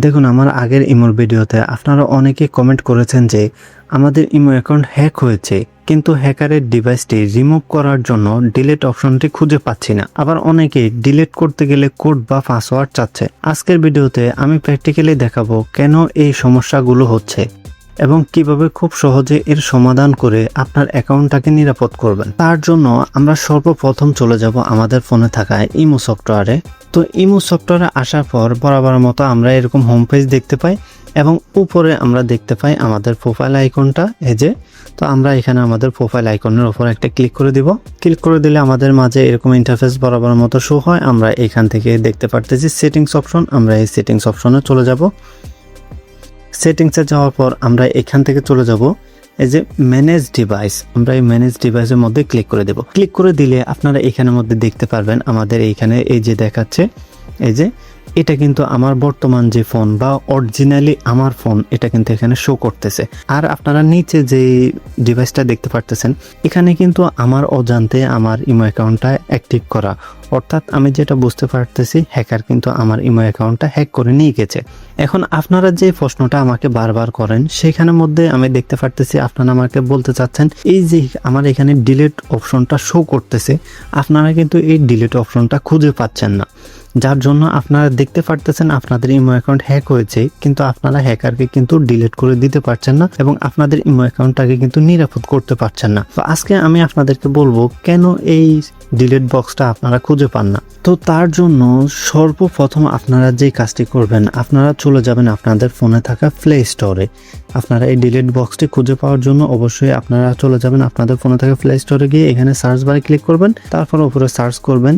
দেখুন, আমার আগের ইমোর ভিডিওতে আপনারা অনেকে কমেন্ট করেছেন যে আমাদের ইমো অ্যাকাউন্ট হ্যাক হয়েছে, কিন্তু হ্যাকারের ডিভাইসটি রিমুভ করার জন্য ডিলিট অপশনটি খুঁজে পাচ্ছি না। আবার অনেকে ডিলিট করতে গেলে কোড বা পাসওয়ার্ড চাচ্ছে। আজকের ভিডিওতে আমি প্র্যাকটিক্যালি দেখাবো কেন এই সমস্যাগুলো হচ্ছে এবং কিভাবে খুব সহজে এর সমাধান করে আপনার অ্যাকাউন্টটাকে নিরাপদ করবেন। তার জন্য আমরা সর্বপ্রথম চলে যাব আমাদের ফোনে থাকা ইমো সফটওয়্যারে। তো ইমো সফটওয়্যারে আসার পর বরাবর মতো আমরা এরকম হোম পেজ দেখতে পাই এবং উপরে আমরা দেখতে পাই আমাদের প্রোফাইল আইকনটা। তো আমরা এখানে আমাদের প্রোফাইল আইকনের উপর একটা ক্লিক করে দিব। ক্লিক করে দিলে আমাদের মাঝে এরকম ইন্টারফেস বরাবর মতো শো হয়। আমরা এখান থেকে দেখতে পারতেছি সেটিংস অপশন। আমরা এই সেটিংস অপশনে চলে যাব। সেটিংসে যাওয়ার পর আমরা এখান থেকে চলে যাব এই যে ম্যানেজ ডিভাইস। আমরা এই ম্যানেজ ডিভাইসের মধ্যে ক্লিক করে দেব। ক্লিক করে দিলে আপনারা এখানের মধ্যে দেখতে পারবেন আমাদের এইখানে এই যে দেখাচ্ছে এই যে এটা কিন্তু আমার বর্তমান যে ফোন বা অরিজিনালি আমার ফোন, এটা কিন্তু এখানে শো করতেছে। আর আপনারা নিচে যে ডিভাইসটা দেখতে পারতেছেন এখানে কিন্তু আমার অজান্তে আমার ইমো অ্যাকাউন্টটা অ্যাক্টিভ করা, অর্থাৎ আমি যেটা বুঝতে পারতেছি হ্যাকার কিন্তু আমার ইমো অ্যাকাউন্টটা হ্যাক করে নিয়ে গেছে। এখন আপনারা যে প্রশ্নটা আমাকে বারবার করেন সেখানের মধ্যে আমি দেখতে পারতেছি আপনারা আমাকে বলতে চাচ্ছেন এই যে আমার এখানে ডিলিট অপশনটা শো করতেছে, আপনারা কিন্তু এই ডিলিট অপশনটা খুঁজে পাচ্ছেন না, যার জন্য আপনারা দেখতে পারতেছেন আপনাদের ইমো অ্যাকাউন্ট হ্যাক হয়েছে, কিন্তু আপনারা হ্যাকারকে কিন্তু ডিলিট করে দিতে পারছেন না এবং আপনাদের ইমো অ্যাকাউন্টটাকে কিন্তু নিরাপদ করতে পারছেন না। তো আজকে আমি আপনাদেরকে বলবো কেন এই ডিলিট বক্সটা আপনারা খুঁজে পান না। তো তার জন্য সর্বপ্রথম আপনারা যে কাজটি করবেন, আপনারা চলে যাবেন আপনাদের ফোনে থাকা প্লে স্টোরে। আপনারা এই ডিলিট বক্সটি খুঁজে পাওয়ার জন্য অবশ্যই আপনারা চলে যাবেন আপনাদের ফোনে থাকা প্লে স্টোরে গিয়ে এখানে সার্চ বারে ক্লিক করবেন, তারপর উপরে সার্চ করবেন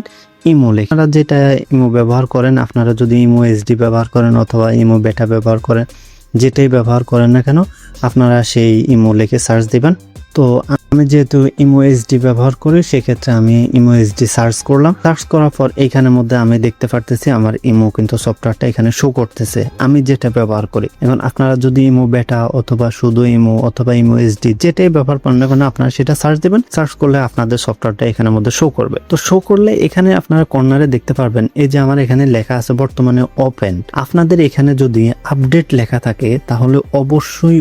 ইমো লেখা। আপনারা যেটা ইমো ব্যবহার করেন, আপনারা যদি ইমো এসডি ব্যবহার করেন অথবা ইমো বেটা ব্যবহার করেন, যেটাই ব্যবহার করেন না কেন আপনারা সেই ইমো লিখে সার্চ দিবেন। তো আমি যেহেতু ইমো এসডি ব্যবহার করি সেক্ষেত্রে আমি ইমো এসডি সার্চ করলাম। সার্চ করার পর এইখানের মধ্যে আমি দেখতে পারতেছি আমার ইমো কিন্তু সফটওয়্যারটা এখানে শো করতেছে আমি যেটা ব্যবহার করি। এখন আপনারা যদি ইমো বেটা অথবা শুধু ইমো অথবা ইমো এসডি যেটাই ব্যবহার করেন না কেন আপনারা সেটা সার্চ দিবেন। সার্চ করলে আপনাদের সফটওয়্যারটা এখানের মধ্যে শো করবে। তো শো করলে এখানে আপনারা কর্নারে দেখতে পারবেন এই যে আমার এখানে লেখা আছে বর্তমানে ওপেন। আপনাদের এখানে যদি আপডেট লেখা থাকে তাহলে অবশ্যই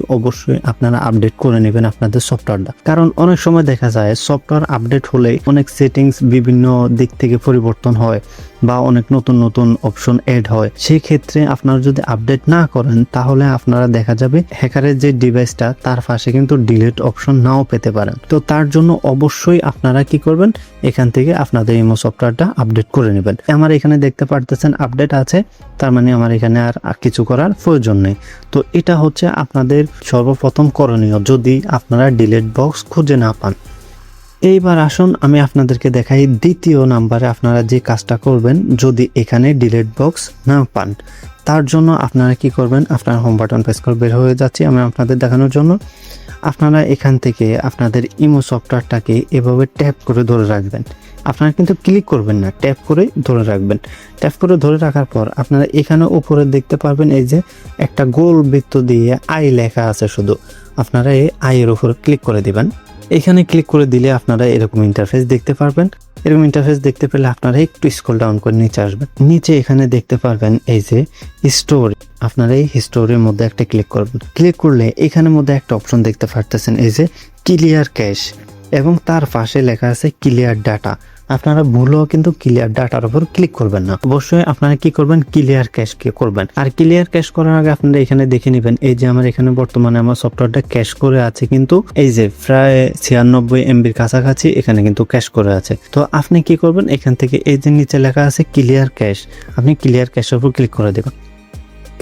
আপনারা আপডেট করে নেবেন আপনাদের সফটওয়্যারটা, কারণ অনেক সময় দেখা যায় সফটওয়্যার আপডেট হলে অনেক সেটিংস বিভিন্ন দিক থেকে পরিবর্তন হয় বা অনেক নতুন অপশন এড হয়। সেই ক্ষেত্রে আপনারা যদি আপডেট না করেন তাহলে আপনারা দেখা যাবে হ্যাকারের যে ডিভাইসটা তার পাশে কিন্তু ডিলিট অপশন নাও পেতে পারেন। তো তার জন্য অবশ্যই আপনারা কি করবেন, এখান থেকে আপনাদের ইমো সফটওয়্যারটা আপডেট করে নেবেন। আমার এখানে দেখতে পারতেছেন আপডেট আছে, তার মানে আমার এখানে আর কিছু করার প্রয়োজন নেই। তো এটা হচ্ছে আপনাদের সর্বপ্রথম করণীয় যদি আপনারা ডিলিট বক্স খুঁজে না পান। এইবার আসুন আমি আপনাদেরকে দেখাই দ্বিতীয় নাম্বারে আপনারা যে কাজটা করবেন যদি এখানে ডিলিট বক্স না পান। তার জন্য আপনারা কি করবেন, আপনার হোম বাটন প্রেস করে বের হয়ে যাচ্ছি আমি আপনাদের দেখানোর জন্য। আপনারা এখান থেকে আপনাদের ইমো সফটওয়্যারটাকে এভাবে ট্যাপ করে ধরে রাখবেন। আপনারা কিন্তু ক্লিক করবেন না, ট্যাপ করে ধরে রাখবেন। ট্যাপ করে ধরে রাখার পর আপনারা এখানে উপরে দেখতে পারবেন এই যে একটা গোল বৃত্ত দিয়ে আই লেখা আছে, শুধু আপনারা এই আইয়ের উপর ক্লিক করে দিবেন। এখানে ক্লিক করে দিলে আপনারা এরকম ইন্টারফেস দেখতে পারবেন। এরকম ইন্টারফেস দেখতে পেলে আপনারা একটু স্ক্রল ডাউন করে নিচে আসবেন। নিচে এখানে দেখতে পারবেন এই যে হিস্টোরি, আপনারা এই হিস্টোরির মধ্যে একটা ক্লিক করবেন। ক্লিক করলে এখানের মধ্যে একটা অপশন দেখতে পারতেছেন এই যে ক্লিয়ার ক্যাশ এবং তার পাশে লেখা আছে ক্লিয়ার ডাটা। আপনারা ভুলেও কিন্তু ক্লিয়ার ডাটার উপর ক্লিক করবেন না, অবশ্যই আপনারা কি করবেন ক্লিয়ার ক্যাশ করবেন। আর ক্লিয়ার ক্যাশ করার আগে আপনারা এখানে দেখে নেবেন এই যে আমার এখানে বর্তমানে আমার সফটওয়্যারটা ক্যাশ করে আছে, কিন্তু এই যে প্রায় 96 MBর কাছাকাছি এখানে কিন্তু ক্যাশ করে আছে। তো আপনি কি করবেন, এখান থেকে এই যে নিচে লেখা আছে ক্লিয়ার ক্যাশ, আপনি ক্লিয়ার ক্যাশের উপর ক্লিক করে দেবেন।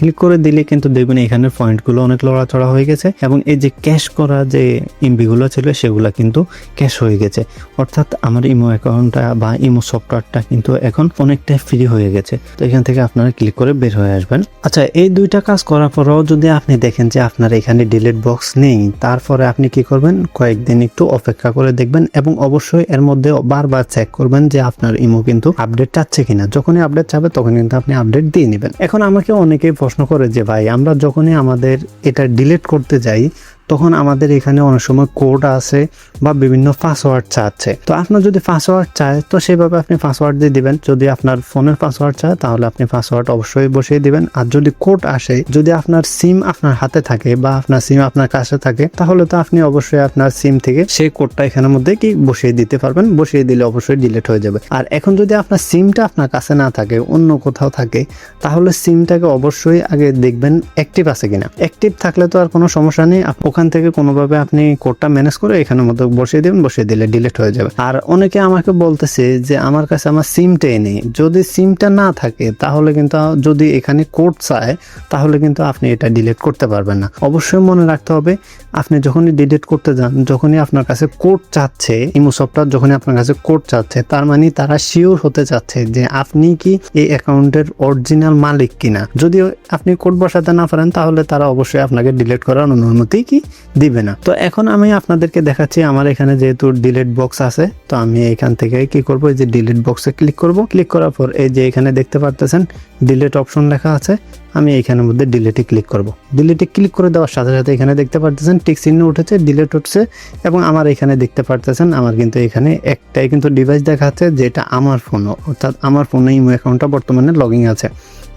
ক্লিক করে দিলে কিন্তু দেখবেন এখানে পয়েন্টগুলো অনেক লড়াচড়া হয়ে গেছে এবং এই যে ক্যাশ করা যে এমবিগুলো ছিল সেগুলো কিন্তু ক্যাশ হয়ে গেছে, অর্থাৎ আমার ইমো অ্যাকাউন্টটা বা ইমো সফটওয়্যারটা কিন্তু এখন অনেকটাই ফ্রি হয়ে গেছে। তো এখান থেকে আপনারা ক্লিক করে বের হয়ে আসবেন। আচ্ছা, এই দুইটা কাজ করার পরেও যদি আপনি দেখেন যে আপনার এখানে ডিলিট বক্স নেই, তারপরে আপনি কি করবেন, কয়েকদিন একটু অপেক্ষা করে দেখবেন এবং অবশ্যই এর মধ্যে বারবার চেক করবেন যে আপনার ইমো কিন্তু আপডেট চাচ্ছে কিনা। যখনই আপডেট চাবে তখন কিন্তু আপনি আপডেট দিয়ে নেবেন। এখন আমাকে অনেকেই প্রশ্ন করে যে ভাই আমরা যখনই আমাদের এটা ডিলিট করতে যাই তখন আমাদের এখানে অনেক সময় কোড আছে বা বিভিন্ন পাসওয়ার্ড চাচ্ছে। তো আপনার যদি পাসওয়ার্ড চায় তো সেভাবে আপনি পাসওয়ার্ড দিয়ে দিবেন। যদি আপনার ফোনের পাসওয়ার্ড চায় তাহলে আপনি পাসওয়ার্ড অবশ্যই বসিয়ে দিবেন। আর যদি কোড আসে, যদি আপনার সিম আপনার হাতে থাকে বা আপনার সিম আপনার কাছে থাকে, তাহলে তো আপনি অবশ্যই আপনার সিম থেকে সেই কোডটা এখানের মধ্যে কি বসিয়ে দিতে পারবেন। বসিয়ে দিলে অবশ্যই ডিলিট হয়ে যাবে। আর এখন যদি আপনার সিমটা আপনার কাছে না থাকে, অন্য কোথাও থাকে, তাহলে সিমটাকে অবশ্যই আগে দেখবেন অ্যাক্টিভ আছে কিনা। অ্যাক্টিভ থাকলে তো আর কোনো সমস্যা নেই, ওখান থেকে কোনোভাবে আপনি কোডটা ম্যানেজ করে এখানের মধ্যে বসিয়ে দিবেন, বসিয়ে দিলে ডিলিট হয়ে যাবে। আর অনেকে আমাকে বলতেছে যে আমার কাছে আমার সিমটাই নেই। যদি সিমটা না থাকে তাহলে কিন্তু, যদি এখানে কোড চায় তাহলে কিন্তু আপনি এটা ডিলিট করতে পারবেন না। অবশ্যই মনে রাখতে হবে, আপনি যখনই ডিলিট করতে যান, যখনই আপনার কাছে কোড চাচ্ছে, ইমো সফটওয়্যার যখনই আপনার কাছে কোড চাচ্ছে, তার মানে তারা শিওর হতে চাচ্ছে যে আপনি কি এই অ্যাকাউন্টের অরিজিনাল মালিক কিনা। যদি আপনি কোড বসাতে না পারেন তাহলে তারা অবশ্যই আপনাকে ডিলিট করার অনুমতি কি দিবে না। তো এখন আমি আপনাদেরকে দেখাচ্ছি, আমার এখানে যেহেতু ডিলিট বক্স আছে, তো আমি এখান থেকে কি করব, এই যে ডিলিট বক্সে ক্লিক করব। ক্লিক করার পর এই যে এখানে দেখতে পারতেছেন ডিলিট অপশন লেখা আছে, আমি এখানের মধ্যে ডিলিটে ক্লিক করব। ডিলিটে ক্লিক করে দেওয়ার সাথে সাথে এখানে দেখতে পারতেছেন টিক চিহ্ন উঠেছে, ডিলিট উঠছে। এবং আমার এখানে দেখতে পারতেছেন আমার কিন্তু এখানে একটাই কিন্তু ডিভাইস দেখাচ্ছে, যেটা আমার ফোন, অর্থাৎ আমার ফোনে ইমো অ্যাকাউন্টটা বর্তমানে লগইন আছে।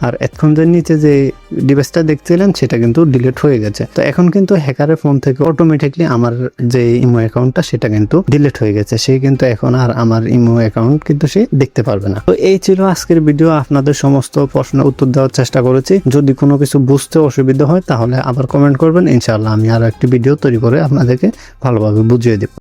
আর এতক্ষণ যে নিচে যে ডিভাইসটা দেখছিলেন সেটা কিন্তু ডিলিট হয়ে গেছে। তো এখন কিন্তু হ্যাকারের ফোন থেকে অটোমেটিকলি আমার যে ইমো অ্যাকাউন্টটা সেটা কিন্তু ডিলিট হয়ে গেছে। সে কিন্তু এখন আর আমার ইমো অ্যাকাউন্ট কিন্তু সে দেখতে পারবে না। তো এই ছিল আজকের ভিডিও। আপনাদের সমস্ত প্রশ্নের উত্তর দেওয়ার চেষ্টা করেছি। যদি কোনো কিছু বুঝতে অসুবিধা হয় তাহলে আবার কমেন্ট করবেন, ইনশাআল্লাহ আমি আরো একটি ভিডিও তৈরি করে আপনাদেরকে ভালোভাবে বুঝিয়ে দেব।